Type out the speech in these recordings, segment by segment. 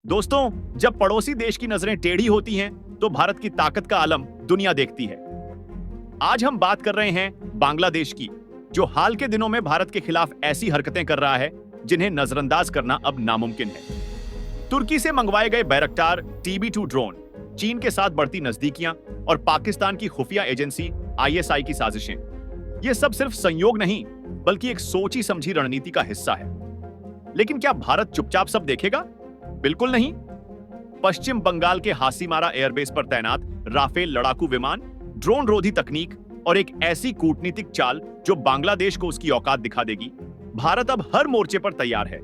दोस्तों, जब पड़ोसी देश की नजरें टेढ़ी होती हैं, तो भारत की ताकत का आलम दुनिया देखती है। आज हम बात कर रहे हैं बांग्लादेश की, जो हाल के दिनों में भारत के खिलाफ ऐसी हरकतें कर रहा है जिन्हें नजरअंदाज करना अब नामुमकिन है। तुर्की से मंगवाए गए बैरक्टार TB2 ड्रोन, चीन के साथ बढ़ती नजदीकियां और पाकिस्तान की खुफिया एजेंसी ISI की साजिशें, ये सब सिर्फ संयोग नहीं, बल्कि एक सोची समझी रणनीति का हिस्सा है। लेकिन क्या भारत चुपचाप सब देखेगा? बिल्कुल नहीं। पश्चिम बंगाल के हासीमारा एयरबेस पर तैनात राफेल लड़ाकू विमान, ड्रोन रोधी तकनीक और एक ऐसी कूटनीतिक चाल जो बांग्लादेश को उसकी औकात दिखा देगी, भारत अब हर मोर्चे पर तैयार है।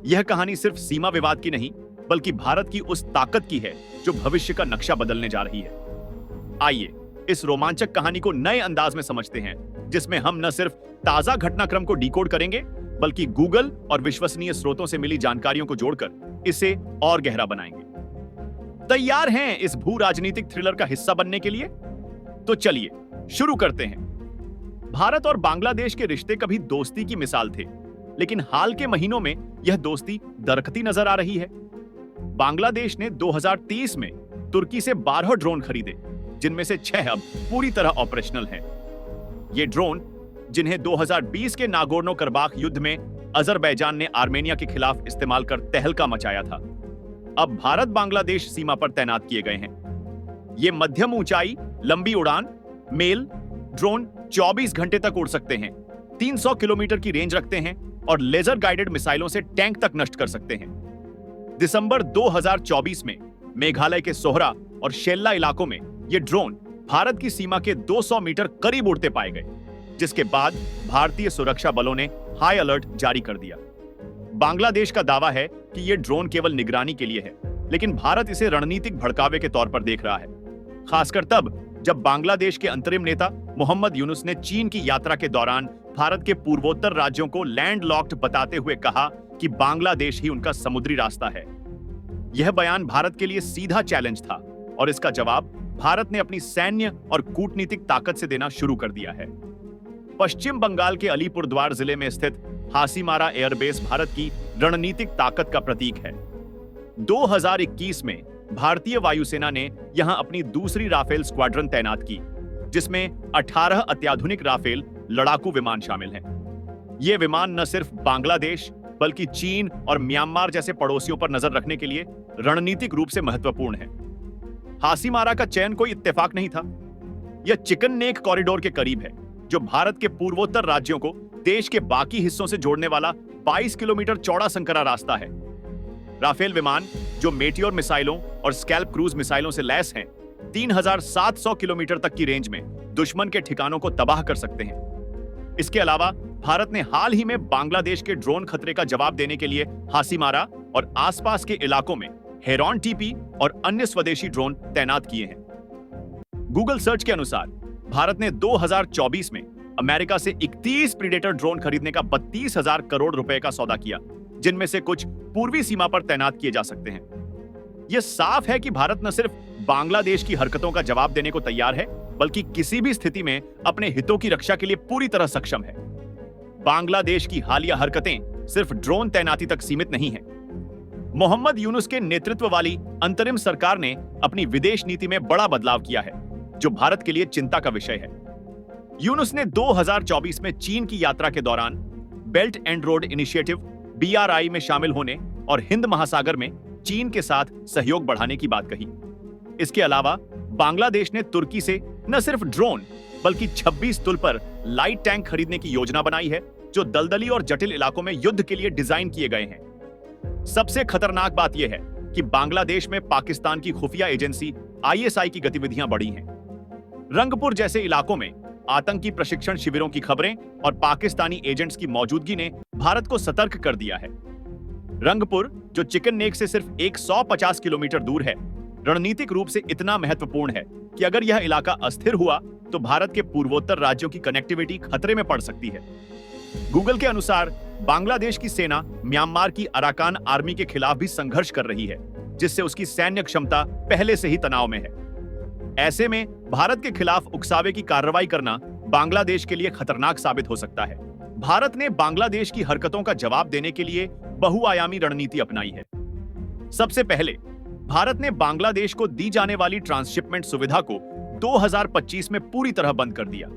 यह कहानी सिर्फ सीमा विवाद की नहीं, बल्कि भारत की उस ताकत की है जो भविष्य का नक्शा बदलने जा रही है। आइए इस रोमांचक कहानी को नए अंदाज में समझते हैं, जिसमें हम न सिर्फ ताजा घटनाक्रम को डिकोड करेंगे, बल्कि गूगल और विश्वसनीय स्रोतों से मिली जानकारियों को जोड़कर इसे और गहरा बनाएंगे। तैयार हैं इस भू राजनीतिक थ्रिलर का हिस्सा बनने के लिए? तो चलिए शुरू करते हैं। भारत और बांग्लादेश के रिश्ते कभी दोस्ती की मिसाल थे, लेकिन हाल के महीनों में यह दोस्ती दरकती नजर आ रही है। बांग्लादेश ने 2030 में तुर्की से 12 ड्रोन खरीदे, जिनमें से 6 अब पूरी तरह ऑपरेशनल हैं। ये ड्रोन, जिन्हें 2020 के नागोर्नो करबाख युद्ध में अजरबैजान ने आर्मेनिया के खिलाफ इस्तेमाल कर तहलका मचाया था, अब भारत बांग्लादेश सीमा पर तैनात किए गए हैं। ये मध्यम ऊंचाई, लंबी उड़ान, मेल ड्रोन 24 घंटे तक उड़ सकते हैं, 300 किलोमीटर की रेंज रखते हैं और लेजर गाइडेड मिसाइलों से टैंक तक नष्ट कर सकते हैं। दिसंबर 2024 में मेघालय के सोहरा और शेल्ला इलाकों में ये ड्रोन भारत की सीमा के 200 मीटर करीब उड़ते पाए गए, जिसके बाद भारतीय सुरक्षा बलों ने हाई अलर्ट जारी कर दिया। बांग्लादेश का दावा है कि यह ड्रोन केवल निगरानी के लिए है, लेकिन भारत इसे रणनीतिक भड़कावे के तौर पर देख रहा है, खासकर तब जब बांग्लादेश के अंतरिम नेता मोहम्मद यूनुस ने चीन की यात्रा के दौरान भारत के पूर्वोत्तर राज्यों को लैंडलॉक्ड बताते हुए कहा कि बांग्लादेश ही उनका समुद्री रास्ता है। यह बयान भारत के लिए सीधा चैलेंज था और इसका जवाब भारत ने अपनी सैन्य और कूटनीतिक ताकत से देना शुरू कर दिया है। पश्चिम बंगाल के अलीपुरद्वार जिले में स्थित हासीमारा एयरबेस भारत की रणनीतिक ताकत का प्रतीक है। 2021 में भारतीय वायुसेना ने यहां अपनी दूसरी राफेल स्क्वाड्रन तैनात की, जिसमें 18 अत्याधुनिक राफेल लड़ाकू विमान शामिल हैं। ये विमान न सिर्फ बांग्लादेश, बल्कि चीन और म्यांमार जैसे पड़ोसियों पर नजर रखने के लिए रणनीतिक रूप से महत्वपूर्ण है। हासीमारा का चयन कोई इत्तेफाक नहीं था। यह चिकन नेक कॉरिडोर के करीब है, जो भारत के पूर्वोत्तर राज्यों को देश के बाकी हिस्सों से जोड़ने वाला 22 किलोमीटर चौड़ा संकरा रास्ता है। राफेल विमान, जो मेटियोर मिसाइलों और स्कैल्प क्रूज मिसाइलों से लैस हैं, 3700 किलोमीटर तक की रेंज में दुश्मन के ठिकानों को तबाह कर सकते हैं। इसके अलावा भारत ने हाल ही में बांग्लादेश के ड्रोन खतरे का जवाब देने के लिए हासीमारा और आसपास के इलाकों में हेरॉन TP और अन्य स्वदेशी ड्रोन तैनात किए हैं। गूगल सर्च के अनुसार भारत ने 2024 में अमेरिका से 31 प्रीडेटर ड्रोन खरीदने का 32,000 करोड़ रुपए का सौदा किया, जिनमें से कुछ पूर्वी सीमा पर तैनात किए जा सकते हैं। यह साफ है कि भारत न सिर्फ बांग्लादेश की हरकतों का जवाब देने को तैयार है, बल्कि किसी भी स्थिति में अपने हितों की रक्षा के लिए पूरी तरह सक्षम है। बांग्लादेश की हालिया हरकतें सिर्फ ड्रोन तैनाती तक सीमित नहीं हैं। मोहम्मद यूनुस के नेतृत्व वाली अंतरिम सरकार ने अपनी विदेश नीति में बड़ा बदलाव किया है, जो भारत के लिए चिंता का विषय है। यूनुस ने 2024 में चीन की यात्रा के दौरान belt and road initiative BRI में शामिल होने और हिंद महासागर में चीन के साथ सहयोग बढ़ाने की बात कही। इसके अलावा बांग्लादेश ने तुर्की से न सिर्फ ड्रोन, बल्कि 26 तुल पर लाइट टैंक खरीदने की योजना बनाई है, जो दलदली और जटिल इलाकों में युद्ध के लिए डिजाइन किए गए हैं। सबसे खतरनाक बात यह है कि बांग्लादेश में पाकिस्तान की खुफिया एजेंसी ISI की गतिविधियां बढ़ी हैं। रंगपुर जैसे इलाकों में आतंकी प्रशिक्षण शिविरों की खबरें और पाकिस्तानी एजेंट्स की मौजूदगी ने भारत को सतर्क कर दिया है। रंगपुर, जो चिकन नेक से सिर्फ 150 किलोमीटर दूर है, रणनीतिक रूप से इतना महत्वपूर्ण है कि अगर यह इलाका अस्थिर हुआ तो भारत के पूर्वोत्तर राज्यों की कनेक्टिविटी खतरे में पड़ सकती है। गूगल के अनुसार बांग्लादेश की सेना म्यांमार की अराकान आर्मी के खिलाफ भी संघर्ष कर रही है, जिससे उसकी सैन्य क्षमता पहले से ही तनाव में है। ऐसे में भारत के खिलाफ उकसावे की कार्रवाई करना बांग्लादेश के लिए खतरनाक साबित हो सकता है। भारत ने बांग्लादेश की हरकतों का जवाब देने के लिए बहुआयामी रणनीति अपनाई है। सबसे पहले भारत ने बांग्लादेश को दी जाने वाली ट्रांसशिपमेंट सुविधा को 2025 में पूरी तरह बंद कर दिया,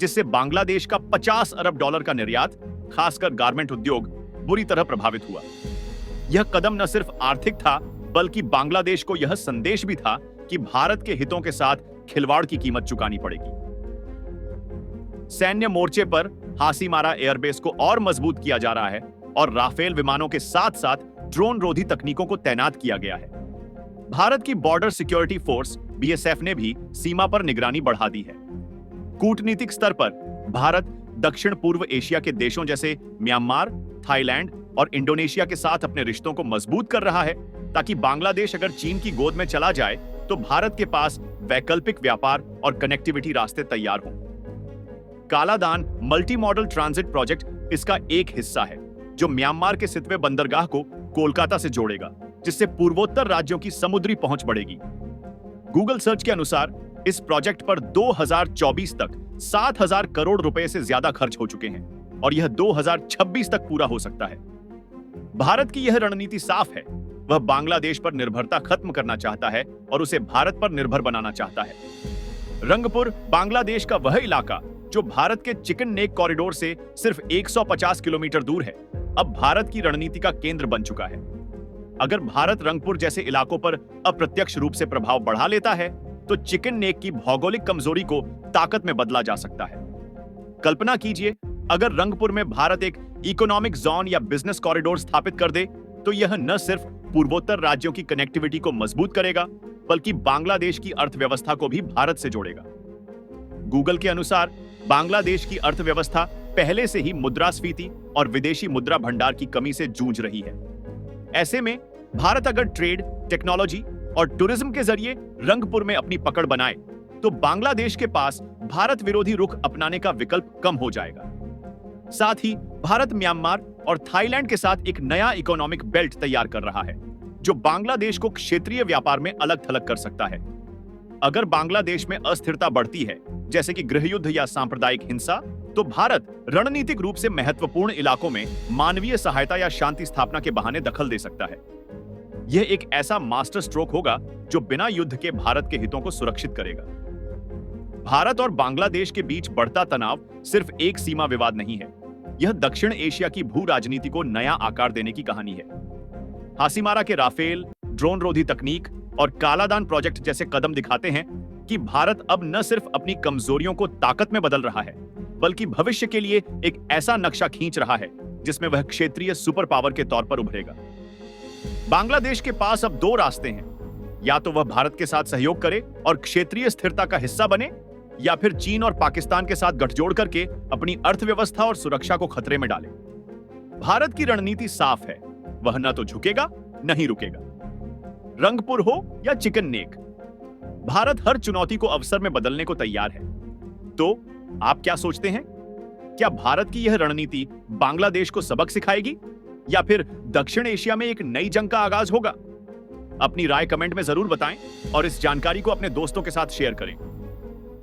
जिससे बांग्लादेश का 50 अरब डॉलर का निर्यात, खासकर गारमेंट उद्योग, बुरी तरह प्रभावित हुआ। यह कदम न सिर्फ आर्थिक था, बल्कि बांग्लादेश को यह संदेश भी था कि भारत के हितों के साथ खिलवाड़ की कीमत चुकानी पड़ेगी। सैन्य मोर्चे पर हासीमारा एयरबेस को और मजबूत किया जा रहा है और राफेल विमानों के साथ साथ ड्रोन रोधी तकनीकों को तैनात किया गया है। भारत की बॉर्डर सिक्योरिटी फोर्स बीएसएफ ने भी सीमा पर निगरानी बढ़ा दी है। कूटनीतिक स्तर पर भारत दक्षिण पूर्व एशिया के देशों जैसे म्यांमार, थाईलैंड और इंडोनेशिया के साथ अपने रिश्तों को मजबूत कर रहा है, ताकि बांग्लादेश अगर चीन की गोद में चला जाए तो भारत के पास वैकल्पिक व्यापार और कनेक्टिविटी रास्ते तैयार हों। Kaladan multi modal transit project इसका एक हिस्सा है, जो म्यांमार के सितवे बंदरगाह को कोलकाता से जोड़ेगा, जिससे पूर्वोत्तर राज्यों की समुद्री पहुंच बढ़ेगी। गूगल सर्च के अनुसार इस प्रोजेक्ट पर 2024 तक 7,000 करोड़ रुपए से ज्यादा खर्च हो चुके हैं और यह 2026 तक पूरा हो सकता है। भारत की यह रणनीति साफ है, वह बांग्लादेश पर निर्भरता खत्म करना चाहता है और उसे भारत पर निर्भर बनाना चाहता है। रंगपुर बांग्लादेश का वह इलाका जो भारत के चिकन नेक कॉरिडोर से सिर्फ 150 किलोमीटर दूर है, अब भारत की रणनीति का केंद्र बन चुका है। अगर भारत रंगपुर जैसे इलाकों पर अप्रत्यक्ष रूप से प्रभाव बढ़ा लेता है, तो चिकन नेक की भौगोलिक कमजोरी को ताकत में बदला जा सकता है। कल्पना कीजिए, अगर रंगपुर में भारत एक इकोनॉमिक जोन या बिजनेस कॉरिडोर स्थापित कर दे, तो यह न सिर्फ पूर्वोत्तर राज्यों की कनेक्टिविटी को मजबूत करेगा, बल्कि बांग्लादेश की अर्थव्यवस्था को भी भारत से जोड़ेगा। गूगल के अनुसार बांग्लादेश की अर्थव्यवस्था पहले से ही मुद्रास्फीति और विदेशी मुद्रा भंडार की कमी से जूझ रही है। ऐसे में भारत अगर ट्रेड, टेक्नोलॉजी और टूरिज्म के जरिए रंगपुर में अपनी पकड़ बनाए, तो बांग्लादेश के पास भारत विरोधी रुख अपनाने का विकल्प कम हो जाएगा। साथ ही भारत म्यांमार और थाईलैंड के साथ एक नया इकोनॉमिक बेल्ट तैयार कर रहा है, जो बांग्लादेश को क्षेत्रीय व्यापार में अलग थलग कर सकता है। अगर बांग्लादेश में अस्थिरता बढ़ती है, जैसे कि गृहयुद्ध या सांप्रदायिक हिंसा, तो भारत रणनीतिक रूप से महत्वपूर्ण इलाकों में मानवीय सहायता या शांति स्थापना के बहाने दखल दे सकता है। यह एक ऐसा मास्टर स्ट्रोक होगा जो बिना युद्ध के भारत के हितों को सुरक्षित करेगा। भारत और बांग्लादेश के बीच बढ़ता तनाव सिर्फ एक सीमा विवाद नहीं है, यह दक्षिण एशिया की भू राजनीति को नया आकार देने की कहानी है। हासीमारा के राफेल, ड्रोन रोधी तकनीक और कालादान प्रोजेक्ट जैसे कदम दिखाते हैं कि भारत अब न सिर्फ अपनी कमजोरियों को ताकत में बदल रहा है, बल्कि भविष्य के लिए एक ऐसा नक्शा खींच रहा है जिसमें वह क्षेत्रीय सुपर पावर के तौर पर उभरेगा। बांग्लादेश के पास अब दो रास्ते हैं, या तो वह भारत के साथ सहयोग करे और क्षेत्रीय स्थिरता का हिस्सा बने, या फिर चीन और पाकिस्तान के साथ गठजोड़ करके अपनी अर्थव्यवस्था और सुरक्षा को खतरे में डाले। भारत की रणनीति साफ है, वह न तो झुकेगा न ही रुकेगा। रंगपुर हो या चिकन नेक, भारत हर चुनौती को अवसर में बदलने को तैयार है। तो आप क्या सोचते हैं? क्या भारत की यह रणनीति बांग्लादेश को सबक सिखाएगी या फिर दक्षिण एशिया में एक नई जंग का आगाज होगा? अपनी राय कमेंट में जरूर बताएं और इस जानकारी को अपने दोस्तों के साथ शेयर करें।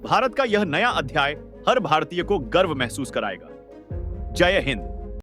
भारत का यह नया अध्याय हर भारतीय को गर्व महसूस कराएगा। जय हिंद।